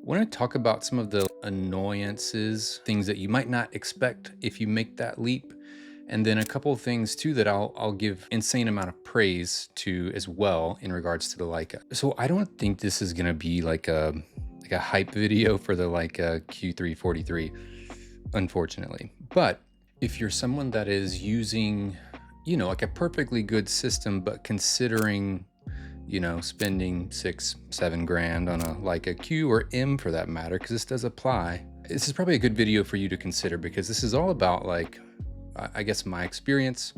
Want to talk about some of the annoyances, things that you might not expect if you make that leap, and then a couple of things too that I'll give insane amount of praise to as well in regards to the Leica. So I don't think this is gonna be like a hype video for the Leica Q3 43, unfortunately. But if you're someone that is using, like a perfectly good system, but considering spending 6, 7 grand on a like a Q or M for that matter, because this does apply. This is probably a good video for you to consider because this is all about like, I guess my experience,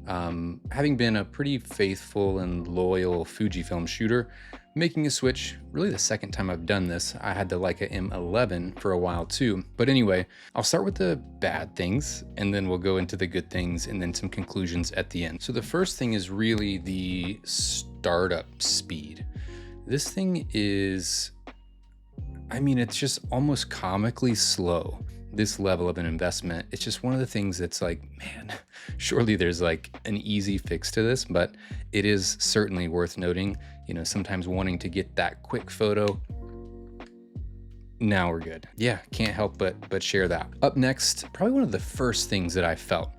having been a pretty faithful and loyal Fujifilm shooter, making a switch, really the second time I've done this. I had the Leica M11 for a while too. But anyway, I'll start with the bad things and then we'll go into the good things and then some conclusions at the end. So the first thing is really the startup speed. This thing is, it's just almost comically slow. This level of an investment, it's just one of the things that's like, man, surely there's like an easy fix to this, but it is certainly worth noting, sometimes wanting to get that quick photo. Now we're good. Yeah, can't help but share that. Up next, probably one of the first things that I felt,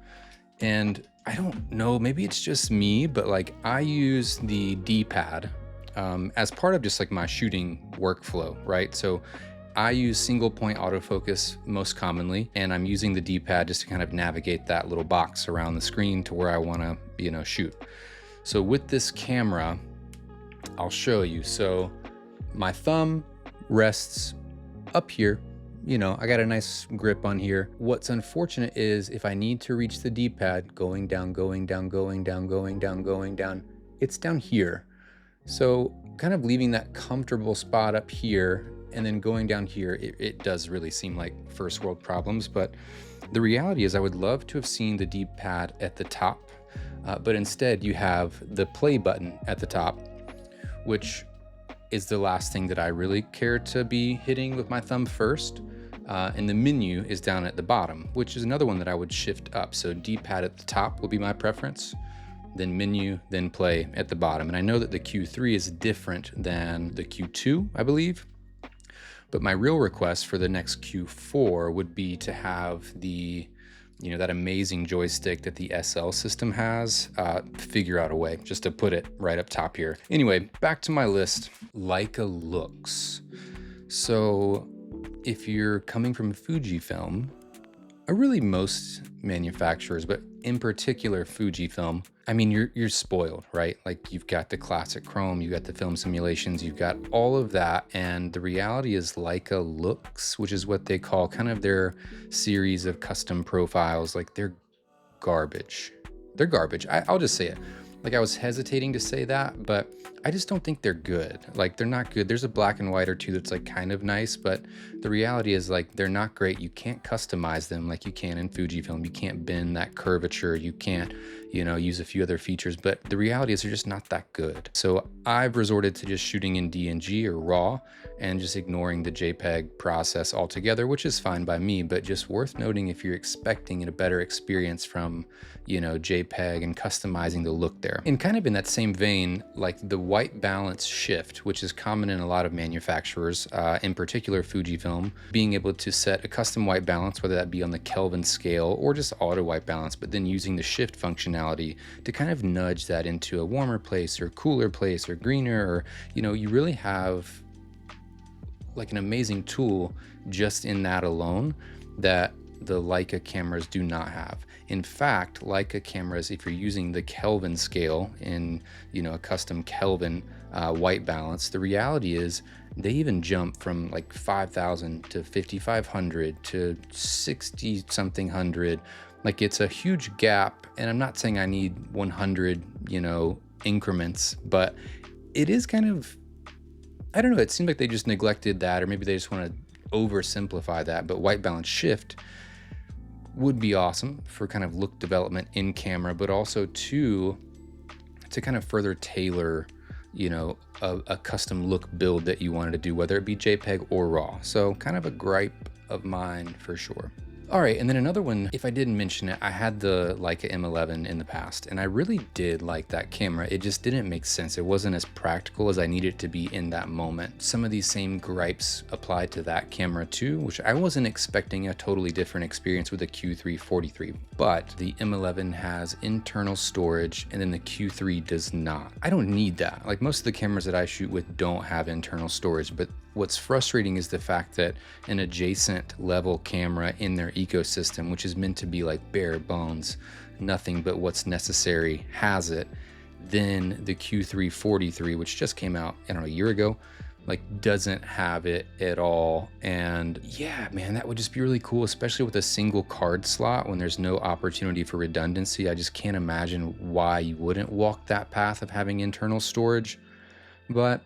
and I don't know, maybe it's just me, but like I use the D-pad as part of just like my shooting workflow, right? So I use single point autofocus most commonly, and I'm using the D-pad just to kind of navigate that little box around the screen to where I want to, shoot. So with this camera, I'll show you. So my thumb rests up here. I got a nice grip on here. What's unfortunate is if I need to reach the D-pad, going down, going down, going down, going down, going down, it's down here. So kind of leaving that comfortable spot up here and then going down here, it does really seem like first world problems. But the reality is I would love to have seen the D-pad at the top, but instead you have the play button at the top, which is the last thing that I really care to be hitting with my thumb first. And the menu is down at the bottom, which is another one that I would shift up. So D-pad at the top will be my preference, then menu, then play at the bottom. And I know that the Q3 is different than the Q2, I believe. But my real request for the next Q4 would be to have the, that amazing joystick that the SL system has, figure out a way just to put it right up top here. Anyway, back to my list, Leica looks. So if you're coming from Fujifilm, or really most manufacturers, but in particular Fujifilm, you're spoiled, right? Like you've got the classic chrome, you've got the film simulations, you've got all of that. And the reality is Leica looks, which is what they call kind of their series of custom profiles, like they're garbage. They're garbage. I'll just say it. Like I was hesitating to say that, but I just don't think they're good. Like they're not good. There's a black and white or two that's like kind of nice, but the reality is like they're not great. You can't customize them like you can in Fujifilm. You can't bend that curvature. You can't, use a few other features, but the reality is they're just not that good. So I've resorted to just shooting in DNG or RAW and just ignoring the JPEG process altogether, which is fine by me, but just worth noting if you're expecting a better experience from, JPEG and customizing the look there. And kind of in that same vein, like the white balance shift, which is common in a lot of manufacturers, in particular Fujifilm, being able to set a custom white balance, whether that be on the Kelvin scale or just auto white balance, but then using the shift functionality to kind of nudge that into a warmer place or cooler place or greener, or, you really have like an amazing tool just in that alone that the Leica cameras do not have. In fact, Leica cameras, if you're using the Kelvin scale in, a custom Kelvin white balance, the reality is they even jump from like 5,000 to 5,500 to 60 something hundred. Like it's a huge gap. And I'm not saying I need 100, increments, but it is kind of, I don't know, it seems like they just neglected that, or maybe they just want to oversimplify that. But white balance shift would be awesome for kind of look development in camera, but also to kind of further tailor, a custom look build that you wanted to do, whether it be JPEG or RAW. So kind of a gripe of mine for sure. All right, and then another one, if I didn't mention it, I had the Leica M11 in the past, and I really did like that camera. It just didn't make sense. It wasn't as practical as I needed it to be in that moment. Some of these same gripes applied to that camera too, which I wasn't expecting a totally different experience with the Q3 43, but the M11 has internal storage and then the Q3 does not. I don't need that. Like most of the cameras that I shoot with don't have internal storage, but what's frustrating is the fact that an adjacent level camera in their ecosystem, which is meant to be like bare bones, nothing but what's necessary, has it, then the Q3 43, which just came out, I don't know, a year ago, like doesn't have it at all. And yeah, man, that would just be really cool, especially with a single card slot when there's no opportunity for redundancy. I just can't imagine why you wouldn't walk that path of having internal storage. But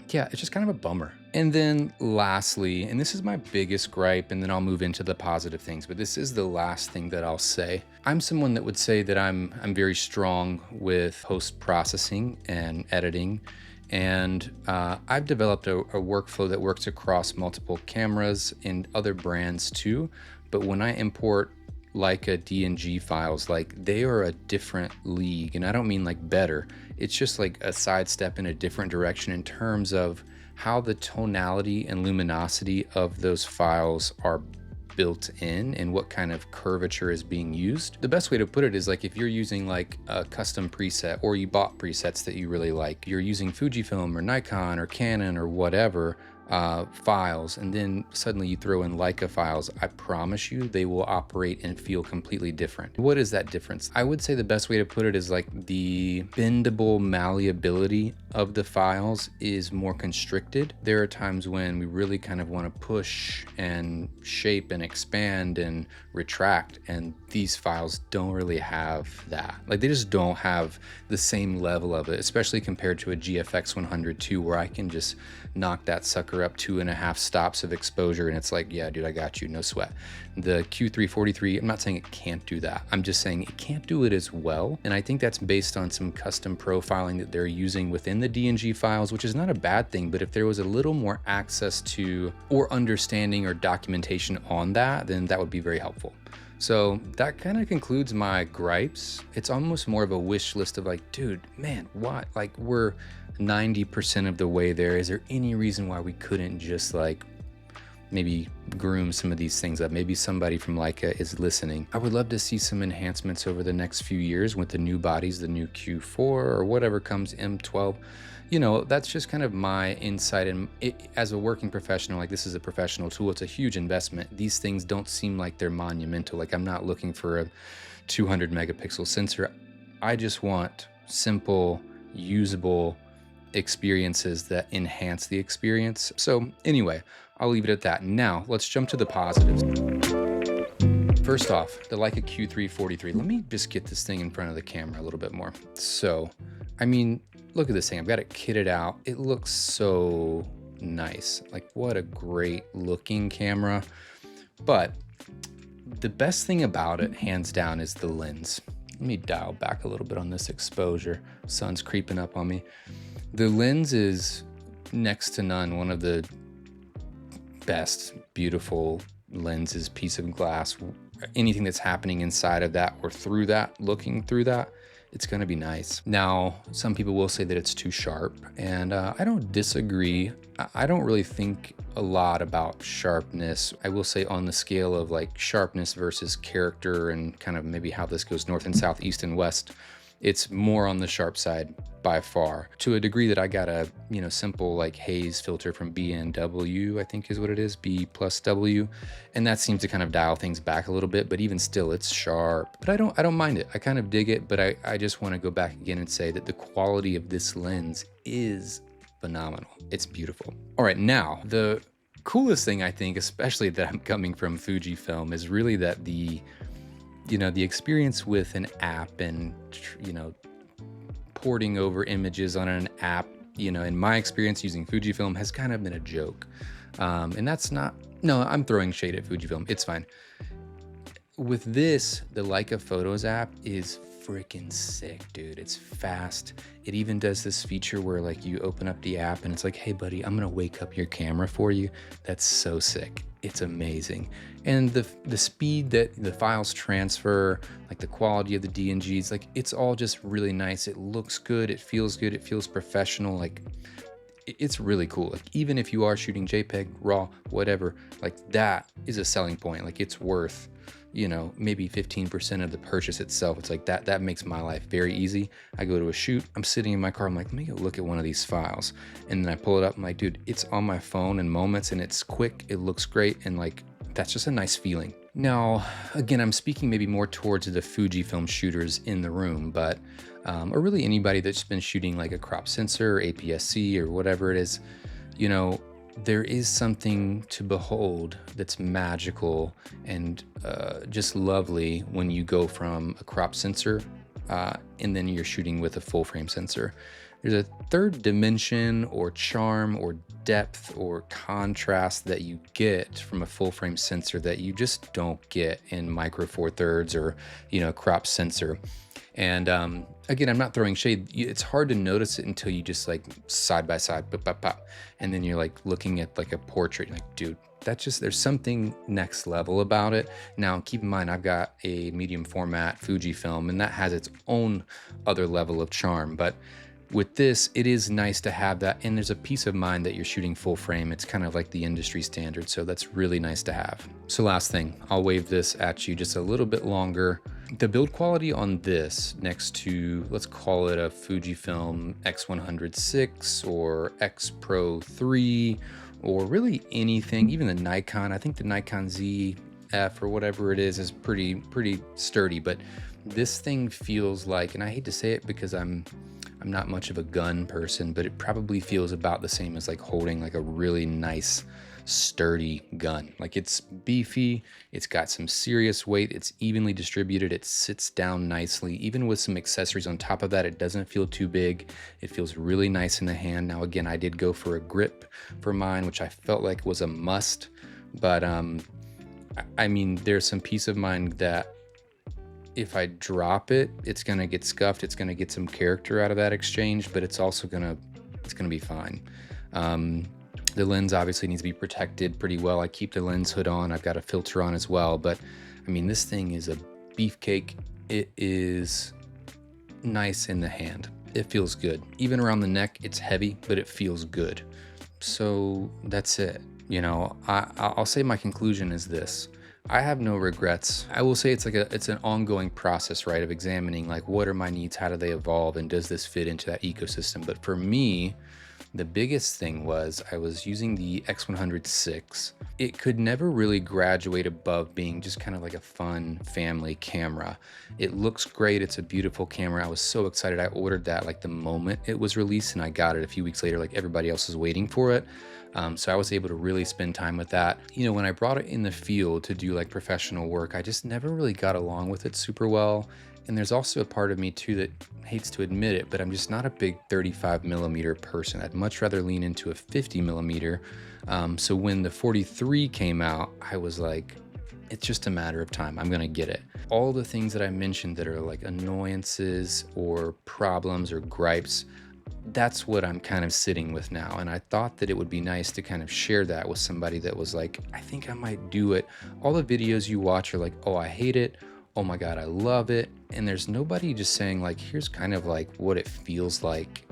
yeah, it's just kind of a bummer. And then lastly, and this is my biggest gripe, and then I'll move into the positive things, but this is the last thing that I'll say. I'm someone that would say that I'm very strong with post-processing and editing. And I've developed a workflow that works across multiple cameras and other brands too. But when I import Leica DNG files, like they are a different league, and I don't mean like better. It's just like a sidestep in a different direction in terms of how the tonality and luminosity of those files are built in and what kind of curvature is being used. The best way to put it is like if you're using like a custom preset, or you bought presets that you really like, you're using Fujifilm or Nikon or Canon or whatever files, and then suddenly you throw in Leica files, I promise you they will operate and feel completely different. What is that difference? I would say the best way to put it is like the bendable malleability of the files is more constricted. There are times when we really kind of want to push and shape and expand and retract, and these files don't really have that. Like they just don't have the same level of it, especially compared to a GFX 102 where I can just knock that sucker up 2.5 stops of exposure and it's like, yeah, dude, I got you, no sweat. The Q343, I'm not saying it can't do that. I'm just saying it can't do it as well. And I think that's based on some custom profiling that they're using within the DNG files, which is not a bad thing, but if there was a little more access to or understanding or documentation on that, then that would be very helpful. So that kind of concludes my gripes. It's almost more of a wish list of like, dude, man, why? Like we're 90% of the way there. Is there any reason why we couldn't just like maybe groom some of these things up? Maybe somebody from Leica is listening. I would love to see some enhancements over the next few years with the new bodies, the new Q4 or whatever comes, M12. You know, that's just kind of my insight. And as a working professional, like this is a professional tool, it's a huge investment. These things don't seem like they're monumental. Like I'm not looking for a 200 megapixel sensor. I just want simple, usable experiences that enhance the experience. So anyway, I'll leave it at that. Now let's jump to the positives. First off, the Leica Q3 43. Let me just get this thing in front of the camera a little bit more. So, I mean, look at this thing. I've got it kitted out. It looks so nice. Like what a great looking camera. But the best thing about it, hands down, is the lens. Let me dial back a little bit on this exposure. Sun's creeping up on me. The lens is next to none one of the best, beautiful lenses, piece of glass. Anything that's happening inside of that or through that, looking through that, it's going to be nice. Now, some people will say that it's too sharp, and I don't disagree. I don't really think a lot about sharpness. I will say on the scale of like sharpness versus character and kind of maybe how this goes north and south, east and west, it's more on the sharp side by far, to a degree that I got a, you know, simple like haze filter from BNW, I think is what it is, B+W. And that seems to kind of dial things back a little bit, but even still it's sharp. But I don't mind it. I kind of dig it, but I just want to go back again and say that the quality of this lens is phenomenal. It's beautiful. All right, now the coolest thing I think, especially that I'm coming from Fujifilm, is really that the experience with an app and, you know, porting over images on an app, you know, in my experience using Fujifilm has kind of been a joke. And that's not, no, I'm throwing shade at Fujifilm. It's fine. With this, the Leica Photos app is freaking sick, dude. It's fast. It even does this feature where like you open up the app and it's like, hey buddy, I'm gonna wake up your camera for you. That's so sick. it's amazing. And the speed that the files transfer, like the quality of the DNGs, like it's all just really nice. It looks good, it feels professional. Like it's really cool. Like even if you are shooting JPEG, RAW, whatever, like that is a selling point. Like it's worth, you know, maybe 15% of the purchase itself. It's like that makes my life very easy. I go to a shoot, I'm sitting in my car, I'm like, let me go look at one of these files. And then I pull it up, I'm like, dude, it's on my phone in moments and it's quick, it looks great. And like, that's just a nice feeling. Now, again, I'm speaking maybe more towards the Fujifilm shooters in the room, but, or really anybody that's been shooting like a crop sensor, APS-C or whatever it is, you know, there is something to behold that's magical and just lovely when you go from a crop sensor and then you're shooting with a full frame sensor. There's a third dimension or charm or depth or contrast that you get from a full frame sensor that you just don't get in micro four thirds or, you know, crop sensor. And again, I'm not throwing shade. It's hard to notice it until you just like side by side, pop, pop, pop. And then you're like looking at like a portrait, like, dude, that's just, there's something next level about it. Now, keep in mind, I've got a medium format Fujifilm and that has its own other level of charm. But with this, it is nice to have that. And there's a peace of mind that you're shooting full frame. It's kind of like the industry standard. So that's really nice to have. So last thing, I'll wave this at you just a little bit longer. The build quality on this next to, let's call it a Fujifilm X100 or X Pro 3, or really anything, even the Nikon, I think the Nikon ZF or whatever it is pretty sturdy, but this thing feels like, and I hate to say it because I'm not much of a gun person, but it probably feels about the same as like holding like a really nice sturdy gun. Like it's beefy, it's got some serious weight, it's evenly distributed, it sits down nicely. Even with some accessories on top of that, it doesn't feel too big. It feels really nice in the hand. Now again, I did go for a grip for mine, which I felt like was a must, but I mean, there's some peace of mind that if I drop it, it's gonna get scuffed, it's gonna get some character out of that exchange, but it's also gonna be fine. The lens obviously needs to be protected pretty well. I keep the lens hood on, I've got a filter on as well, but I mean, this thing is a beefcake. It is nice in the hand. It feels good. Even around the neck, it's heavy, but it feels good. So that's it. You know, I'll say my conclusion is this. I have no regrets. I will say it's an ongoing process, right, of examining like what are my needs, how do they evolve, and does this fit into that ecosystem? But for me, the biggest thing was I was using the X100 It could never really graduate above being just kind of like a fun family camera. It looks great. It's a beautiful camera. I was so excited. I ordered that like the moment it was released, and I got it a few weeks later, like everybody else was waiting for it. So I was able to really spend time with that. You know, when I brought it in the field to do like professional work, I just never really got along with it super well. And there's also a part of me too that hates to admit it, but I'm just not a big 35mm person. I'd much rather lean into a 50mm. So when the 43 came out, I was like, it's just a matter of time. I'm gonna get it. All the things that I mentioned that are like annoyances or problems or gripes, that's what I'm kind of sitting with now. And I thought that it would be nice to kind of share that with somebody that was like, I think I might do it. All the videos you watch are like, oh, I hate it. Oh my God, I love it. And there's nobody just saying like, here's kind of like what it feels like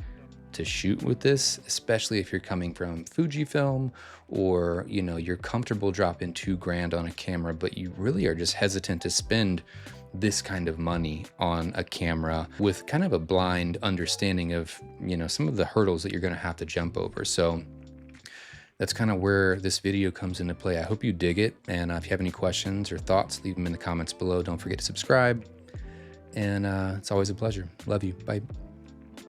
to shoot with this, especially if you're coming from Fujifilm or, you know, you're comfortable dropping $2,000 on a camera, but you really are just hesitant to spend this kind of money on a camera with kind of a blind understanding of, you know, some of the hurdles that you're going to have to jump over. So that's kind of where this video comes into play. I hope you dig it. And if you have any questions or thoughts, leave them in the comments below. Don't forget to subscribe. And it's always a pleasure. Love you. Bye.